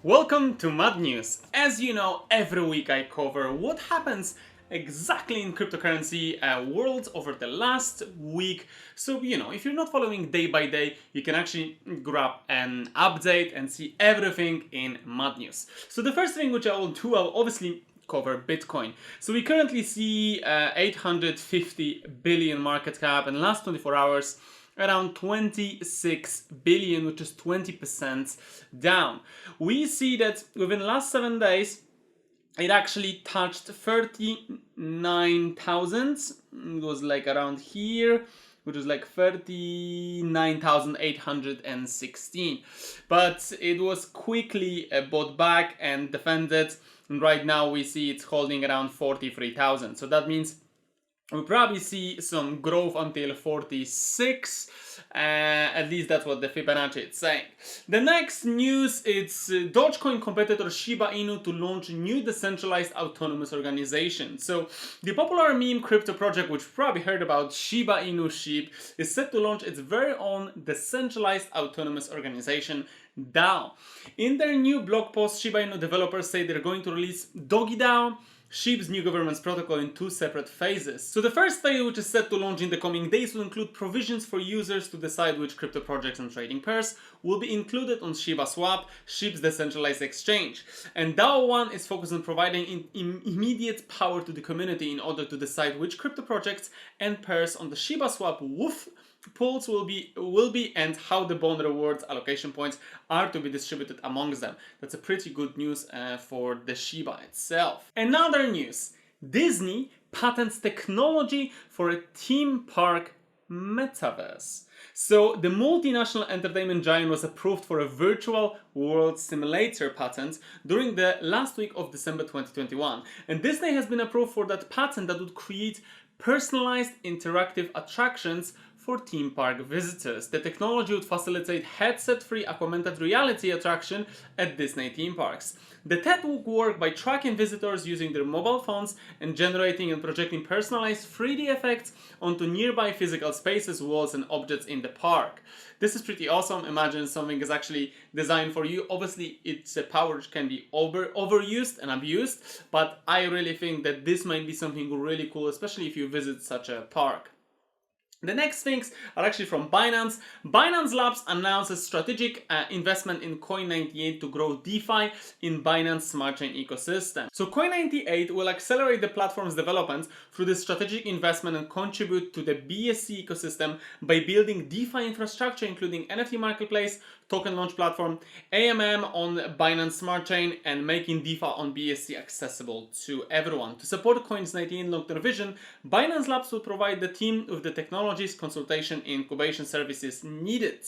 Welcome to Mad News. As you know, every week I cover what happens exactly in cryptocurrency world over the last week. So, if you're not following day by day, you can actually grab an update and see everything in Mad News. So the first thing which I will do, I'll obviously cover Bitcoin. So we currently see 850 billion market cap in the last 24 hours. Around 26 billion, which is 20% down. We see that within the last 7 days, it actually touched 39,000. It was like around here, which was like 39,816. But it was quickly bought back and defended. And right now we see it's holding around 43,000. So that means we'll probably see some growth until 46, at least that's what the Fibonacci is saying. The next news is Dogecoin competitor Shiba Inu to launch new decentralized autonomous organization. So the popular meme crypto project, which you've probably heard about, Shiba Inu Sheep, is set to launch its very own decentralized autonomous organization, DAO. In their new blog post, Shiba Inu developers say they're going to release Doggy DAO, Sheep's new governance protocol, in two separate phases. So the first phase, which is set to launch in the coming days, will include provisions for users to decide which crypto projects and trading pairs will be included on Shiba Swap, Sheep's decentralized exchange. And DAO 1 is focused on providing immediate power to the community in order to decide which crypto projects and pairs on the Shiba Swap pools will be and how the bond rewards allocation points are to be distributed amongst them. That's a pretty good news for the Shiba itself. Another news: Disney patents technology for a theme park Metabus. So the multinational entertainment giant was approved for a virtual world simulator patent during the last week of December 2021. And Disney has been approved for that patent that would create personalized interactive attractions for theme park visitors. The technology would facilitate headset-free augmented reality attraction at Disney theme parks. The tech would work by tracking visitors using their mobile phones and generating and projecting personalized 3D effects onto nearby physical spaces, walls, and objects in the park. This is pretty awesome. Imagine something is actually designed for you. Obviously, its power can be overused and abused, but I really think that this might be something really cool, especially if you visit such a park. The next things are actually from Binance. Binance Labs announced a strategic investment in Coin98 to grow DeFi in Binance Smart Chain ecosystem. So Coin98 will accelerate the platform's development through this strategic investment and contribute to the BSC ecosystem by building DeFi infrastructure, including NFT marketplace, token launch platform, AMM on Binance Smart Chain, and making DeFi on BSC accessible to everyone. To support Coin98 long-term vision, Binance Labs will provide the team with the technologies, consultation, and incubation services needed.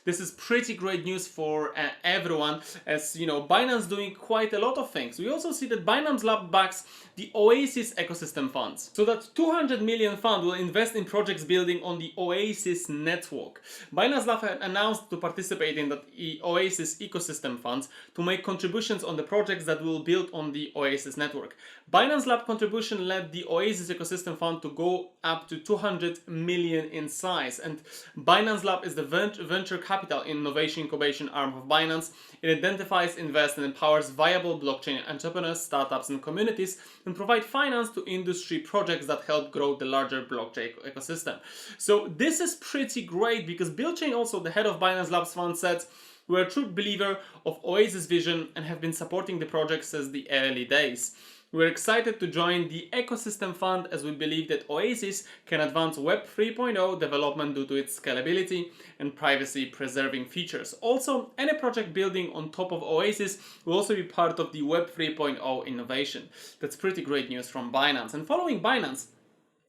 This is pretty great news for everyone, as you know, Binance doing quite a lot of things. We also see that Binance Lab backs the Oasis ecosystem funds. So that 200 million fund will invest in projects building on the Oasis network. Binance Lab announced to participate in the Oasis ecosystem funds to make contributions on the projects that will build on the Oasis network. Binance Lab contribution led the Oasis ecosystem fund to go up to 200 million in size, and Binance Lab is the venture capital innovation incubation arm of Binance. It identifies, invests, and empowers viable blockchain entrepreneurs, startups, and communities, and provide finance to industry projects that help grow the larger blockchain ecosystem. So this is pretty great because Bill Chain, also the head of Binance Labs fund, said, "We're a true believer of Oasis vision and have been supporting the project since the early days. We're excited to join the ecosystem fund as we believe that Oasis can advance Web 3.0 development due to its scalability and privacy preserving features. Also, any project building on top of Oasis will also be part of the Web 3.0 innovation." That's pretty great news from Binance. And following Binance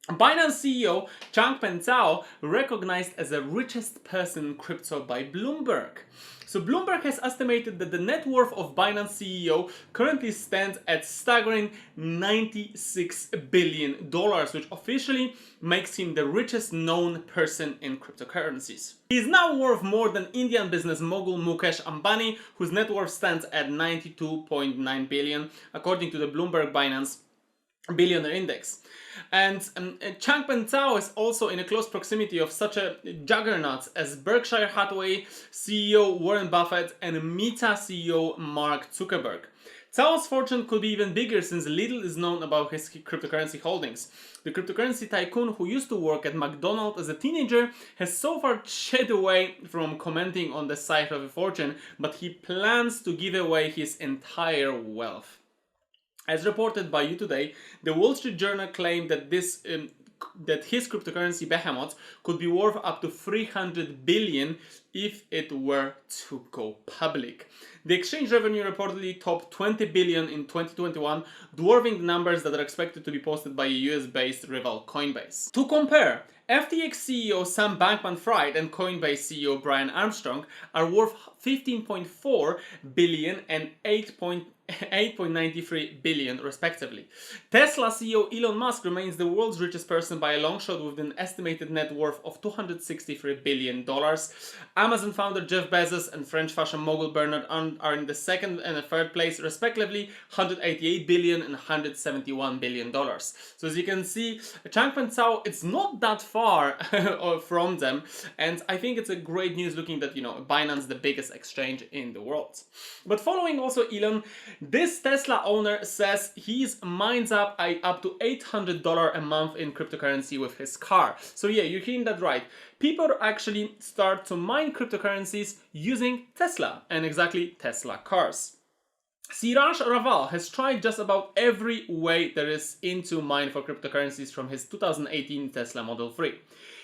CEO Changpeng Zhao recognized as the richest person in crypto by Bloomberg. So Bloomberg has estimated that the net worth of Binance CEO currently stands at staggering $96 billion, which officially makes him the richest known person in cryptocurrencies. He is now worth more than Indian business mogul Mukesh Ambani, whose net worth stands at $92.9 billion, according to the Bloomberg Binance billionaire index. And Changpeng Zhao is also in a close proximity of such a juggernaut as Berkshire Hathaway CEO Warren Buffett and Meta CEO Mark Zuckerberg. Zhao's fortune could be even bigger since little is known about his cryptocurrency holdings. The cryptocurrency tycoon, who used to work at McDonald's as a teenager, has so far shied away from commenting on the size of a fortune, but he plans to give away his entire wealth. As reported by You Today, the Wall Street Journal claimed that that his cryptocurrency behemoth could be worth up to 300 billion if it were to go public. The exchange revenue reportedly topped 20 billion in 2021, dwarfing the numbers that are expected to be posted by a US-based rival Coinbase. To compare, FTX CEO Sam Bankman-Fried and Coinbase CEO Brian Armstrong are worth 15.4 billion and 8.93 billion respectively. Tesla CEO Elon Musk remains the world's richest person by a long shot with an estimated net worth of $263 billion. Amazon founder Jeff Bezos and French fashion mogul Bernard Arnault are in the second and the third place respectively, $188 billion and $171 billion. So as you can see, Changpeng Zhao, it's not that far from them, and I think it's a great news looking that, Binance, the biggest exchange in the world. But following also Elon, this Tesla owner says he mines up to $800 a month in cryptocurrency with his car. So yeah, you're hearing that right. People actually start to mine cryptocurrencies using Tesla, and exactly Tesla cars. Siraj Raval has tried just about every way there is into mine for cryptocurrencies from his 2018 Tesla Model 3.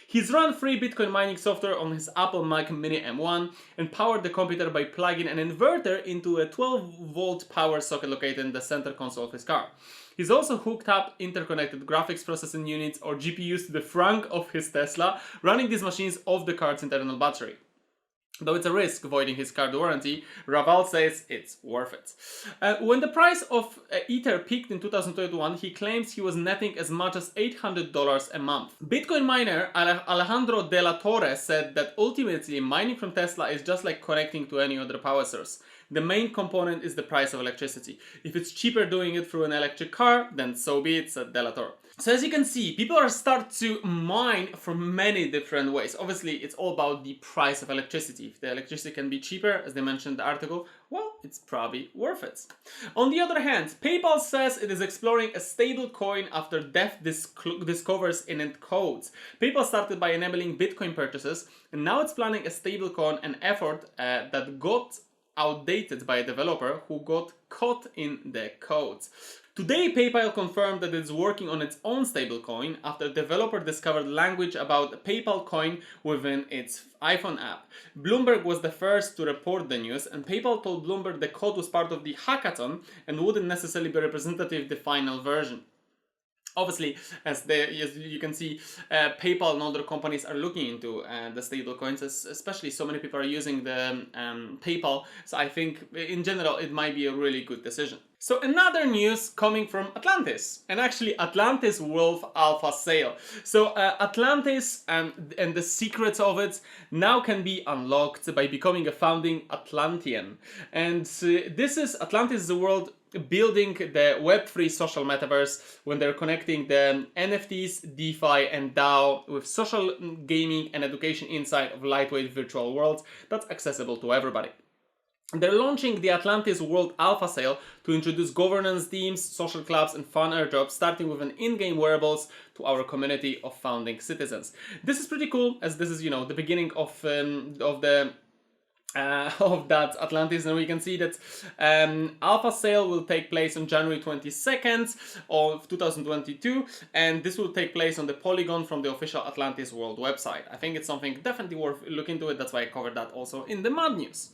He's run free Bitcoin mining software on his Apple Mac Mini M1 and powered the computer by plugging an inverter into a 12-volt power socket located in the center console of his car. He's also hooked up interconnected graphics processing units or GPUs to the front of his Tesla, running these machines off the car's internal battery. Though it's a risk voiding his card warranty, Raval says it's worth it. When the price of Ether peaked in 2021, he claims he was netting as much as $800 a month. Bitcoin miner Alejandro de la Torre said that ultimately mining from Tesla is just like connecting to any other power source. The main component is the price of electricity. If it's cheaper doing it through an electric car, then so be it, said de la Torre. So as you can see, people are starting to mine from many different ways. Obviously, it's all about the price of electricity. If the electricity can be cheaper, as they mentioned in the article, well, it's probably worth it. On the other hand, PayPal says it is exploring a stable coin after Deft discovers init codes. PayPal started by enabling Bitcoin purchases, and now it's planning a stable coin, an effort that got outdated by a developer who got caught in the codes. Today, PayPal confirmed that it's working on its own stablecoin after a developer discovered language about PayPal coin within its iPhone app. Bloomberg was the first to report the news, and PayPal told Bloomberg the code was part of the hackathon and wouldn't necessarily be representative of the final version. Obviously, as you can see, PayPal and other companies are looking into the stable coins, especially so many people are using the PayPal. So I think in general, it might be a really good decision. So another news coming from Atlantis, and actually Atlantis Wolf Alpha sale. So Atlantis and the secrets of it now can be unlocked by becoming a founding Atlantean. And Atlantis is the world building the Web3 social metaverse when they're connecting the NFTs, DeFi and DAO with social gaming and education inside of lightweight virtual worlds that's accessible to everybody. They're launching the Atlantis World Alpha Sale to introduce governance themes, social clubs and fun airdrops, starting with an in-game wearables to our community of founding citizens. This is pretty cool, as this is, the beginning of that Atlantis, and we can see that Alpha Sale will take place on January 22nd of 2022, and this will take place on the Polygon from the official Atlantis World website. I think it's something definitely worth looking into it, that's why I covered that also in the Mad News.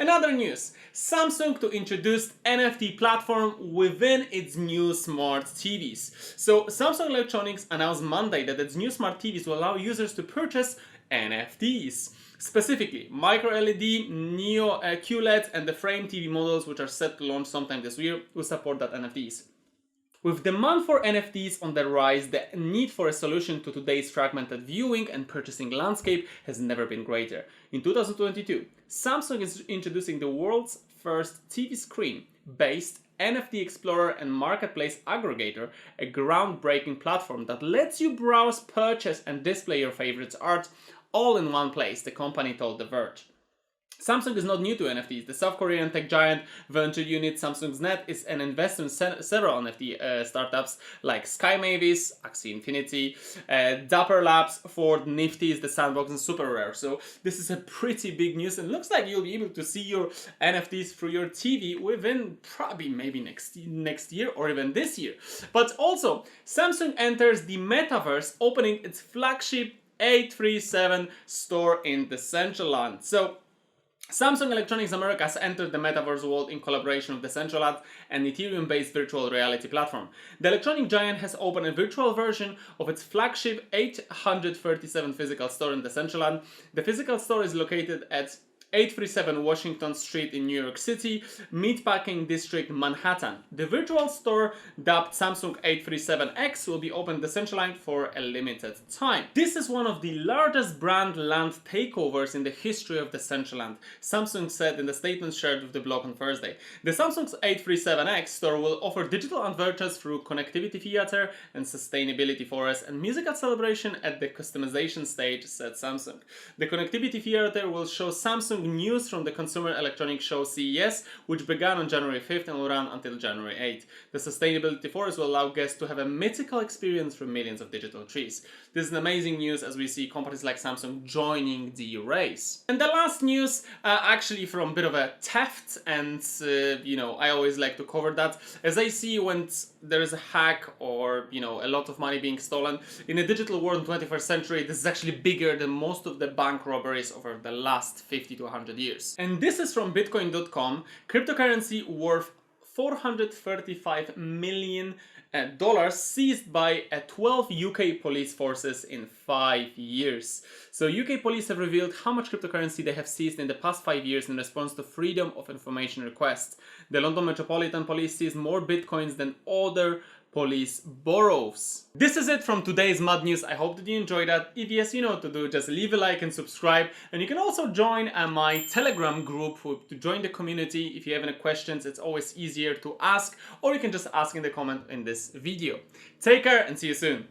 Another news, Samsung to introduce NFT platform within its new smart TVs. So Samsung Electronics announced Monday that its new smart TVs will allow users to purchase NFTs. Specifically, Micro LED, Neo QLED and the Frame TV models, which are set to launch sometime this year, will support that NFTs. With demand for NFTs on the rise, the need for a solution to today's fragmented viewing and purchasing landscape has never been greater. In 2022, Samsung is introducing the world's first TV screen based NFT Explorer and Marketplace Aggregator, a groundbreaking platform that lets you browse, purchase, and display your favorites art all in one place, the company told The Verge. Samsung is not new to NFTs. The South Korean tech giant venture unit Samsung's Net is an investor in several NFT startups like Sky Mavis, Axie Infinity, Dapper Labs, Ford, Nifty's, The Sandbox, and Super Rare. So this is a pretty big news, and looks like you'll be able to see your NFTs through your TV within probably maybe next year or even this year. But also, Samsung enters the Metaverse, opening its flagship 837 store in Decentraland. So Samsung Electronics America has entered the metaverse world in collaboration with Decentraland, an Ethereum-based virtual reality platform. The electronic giant has opened a virtual version of its flagship 837 physical store in Decentraland. The physical store is located at 837 Washington Street in New York City, Meatpacking District, Manhattan. The virtual store, dubbed Samsung 837X, will be open Decentraland for a limited time. This is one of the largest brand land takeovers in the history of Decentraland, Samsung said in the statement shared with the blog on Thursday. The Samsung's 837X store will offer digital adventures through connectivity theater and sustainability forest and musical celebration at the customization stage, said Samsung. The connectivity theater will show Samsung news from the Consumer Electronics Show CES, which began on January 5th and will run until January 8th. The Sustainability Forest will allow guests to have a mythical experience through millions of digital trees. This is an amazing news as we see companies like Samsung joining the race. And the last news, actually from a bit of a theft, and I always like to cover that, as I see when there is a hack or a lot of money being stolen in a digital world in 21st century. This is actually bigger than most of the bank robberies over the last 50 to 100 years. And this is from Bitcoin.com, cryptocurrency worth $435 million seized by 12 UK police forces in 5 years. So UK police have revealed how much cryptocurrency they have seized in the past 5 years in response to freedom of information requests. The London Metropolitan Police seized more bitcoins than other police boroughs. This is it from today's Mad News. I hope that you enjoyed that. If yes, you know what to do. Just leave a like and subscribe. And you can also join my Telegram group to join the community. If you have any questions, it's always easier to ask, or you can just ask in the comment in this video. Take care and see you soon.